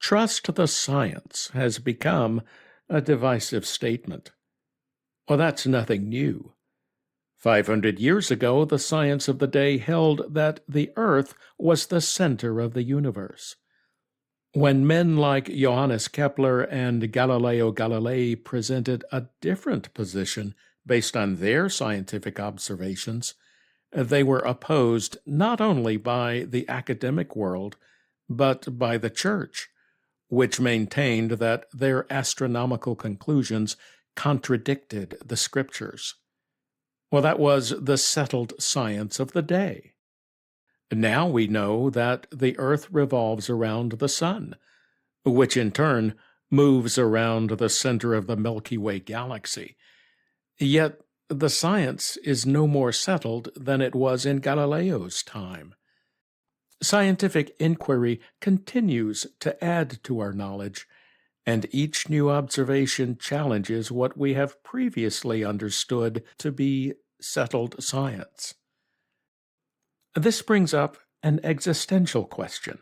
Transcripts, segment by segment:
Trust the science has become a divisive statement. Well, that's nothing new. 500 years ago, the science of the day held that the Earth was the center of the universe. When men like Johannes Kepler and Galileo Galilei presented a different position based on their scientific observations, they were opposed not only by the academic world, but by the Church, which maintained that their astronomical conclusions contradicted the Scriptures. Well, that was the settled science of the day. Now we know that the Earth revolves around the Sun, which in turn moves around the center of the Milky Way galaxy. Yet the science is no more settled than it was in Galileo's time. Scientific inquiry continues to add to our knowledge, and each new observation challenges what we have previously understood to be settled science. This brings up an existential question.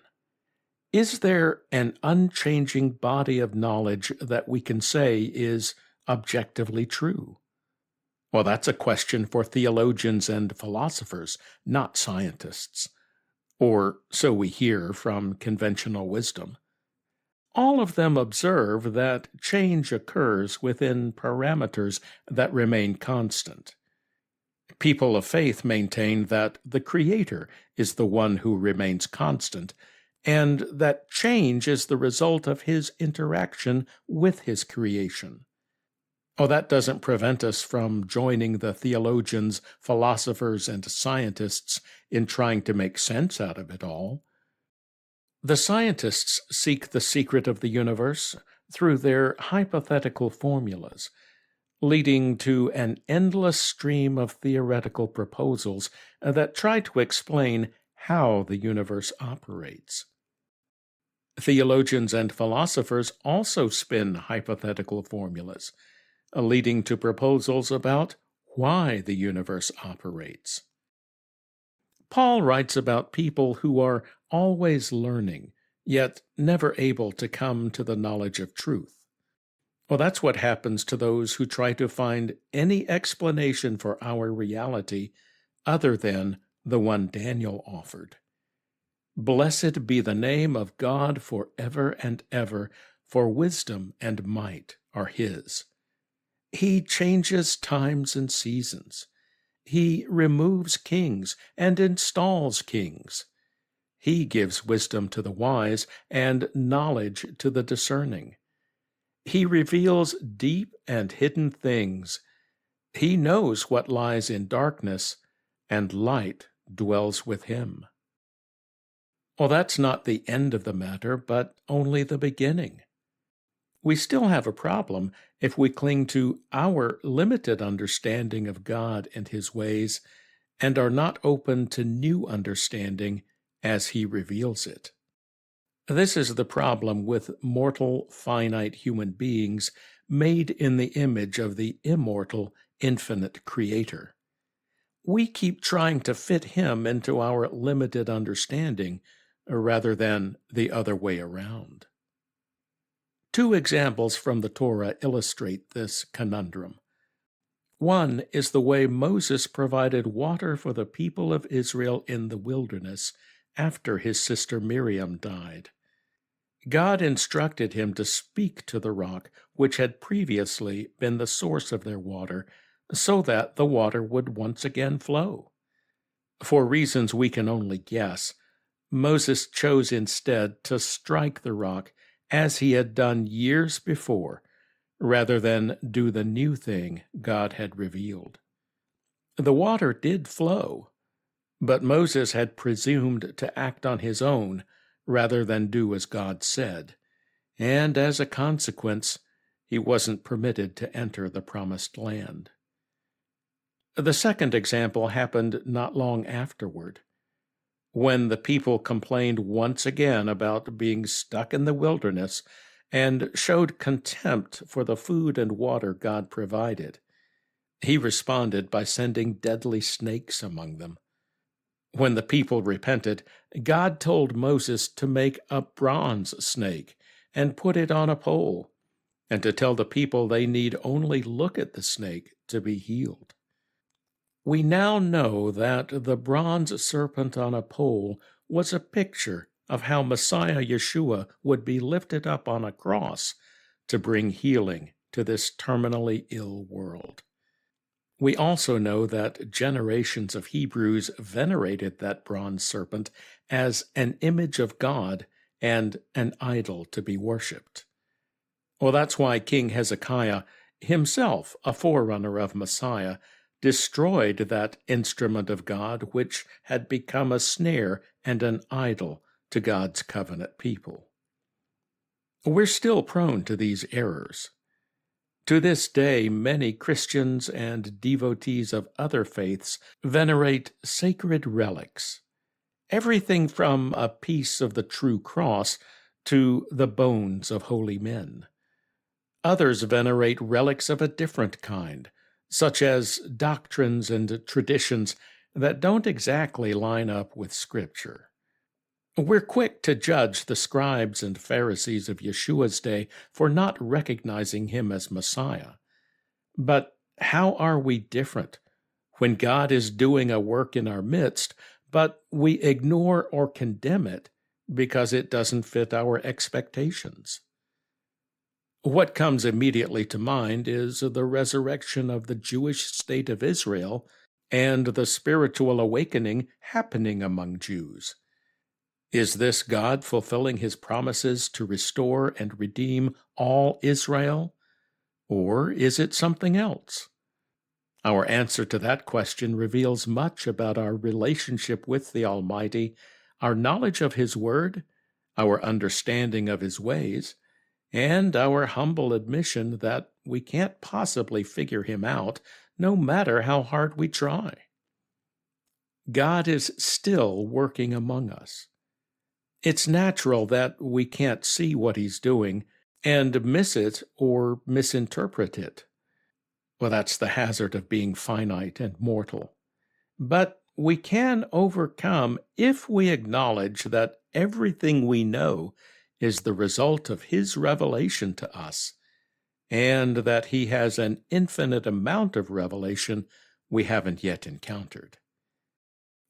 Is there an unchanging body of knowledge that we can say is objectively true? Well, that's a question for theologians and philosophers, not scientists. Or so we hear from conventional wisdom. All of them observe that change occurs within parameters that remain constant. People of faith maintain that the Creator is the one who remains constant, and that change is the result of His interaction with His creation. Oh, that doesn't prevent us from joining the theologians, philosophers, and scientists in trying to make sense out of it all. The scientists seek the secret of the universe through their hypothetical formulas, leading to an endless stream of theoretical proposals that try to explain how the universe operates. Theologians and philosophers also spin hypothetical formulas, leading to proposals about why the universe operates. Paul writes about people who are always learning, yet never able to come to the knowledge of truth. Well, that's what happens to those who try to find any explanation for our reality other than the one Daniel offered. Blessed be the name of God forever and ever, for wisdom and might are His. He changes times and seasons. He removes kings and installs kings. He gives wisdom to the wise and knowledge to the discerning. He reveals deep and hidden things. He knows what lies in darkness, and light dwells with Him. Well, that's not the end of the matter, but only the beginning. We still have a problem if we cling to our limited understanding of God and His ways and are not open to new understanding as He reveals it. This is the problem with mortal, finite human beings made in the image of the immortal, infinite Creator. We keep trying to fit Him into our limited understanding rather than the other way around. Two examples from the Torah illustrate this conundrum. One is the way Moses provided water for the people of Israel in the wilderness after his sister Miriam died. God instructed him to speak to the rock, which had previously been the source of their water, so that the water would once again flow. For reasons we can only guess, Moses chose instead to strike the rock as he had done years before, rather than do the new thing God had revealed. The water did flow, but Moses had presumed to act on his own rather than do as God said, and as a consequence, he wasn't permitted to enter the promised land. The second example happened not long afterward. When the people complained once again about being stuck in the wilderness and showed contempt for the food and water God provided, He responded by sending deadly snakes among them. When the people repented, God told Moses to make a bronze snake and put it on a pole, and to tell the people they need only look at the snake to be healed. We now know that the bronze serpent on a pole was a picture of how Messiah Yeshua would be lifted up on a cross to bring healing to this terminally ill world. We also know that generations of Hebrews venerated that bronze serpent as an image of God and an idol to be worshipped. Well, that's why King Hezekiah, himself a forerunner of Messiah, destroyed that instrument of God which had become a snare and an idol to God's covenant people. We're still prone to these errors. To this day, many Christians and devotees of other faiths venerate sacred relics, everything from a piece of the true cross to the bones of holy men. Others venerate relics of a different kind, such as doctrines and traditions that don't exactly line up with Scripture. We're quick to judge the scribes and Pharisees of Yeshua's day for not recognizing him as Messiah. But how are we different when God is doing a work in our midst, but we ignore or condemn it because it doesn't fit our expectations? What comes immediately to mind is the resurrection of the Jewish state of Israel and the spiritual awakening happening among Jews. Is this God fulfilling his promises to restore and redeem all Israel? Or is it something else? Our answer to that question reveals much about our relationship with the Almighty, our knowledge of his word, our understanding of his ways, and our humble admission that we can't possibly figure him out, no matter how hard we try. God is still working among us. It's natural that we can't see what he's doing and miss it or misinterpret it. Well, that's the hazard of being finite and mortal. But we can overcome if we acknowledge that everything we know is the result of his revelation to us, and that he has an infinite amount of revelation we haven't yet encountered.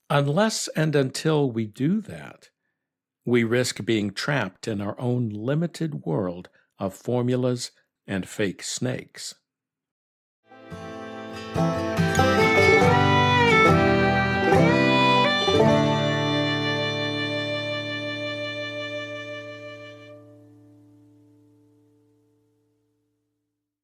Unless and until we do that, we risk being trapped in our own limited world of formulas and fake snakes.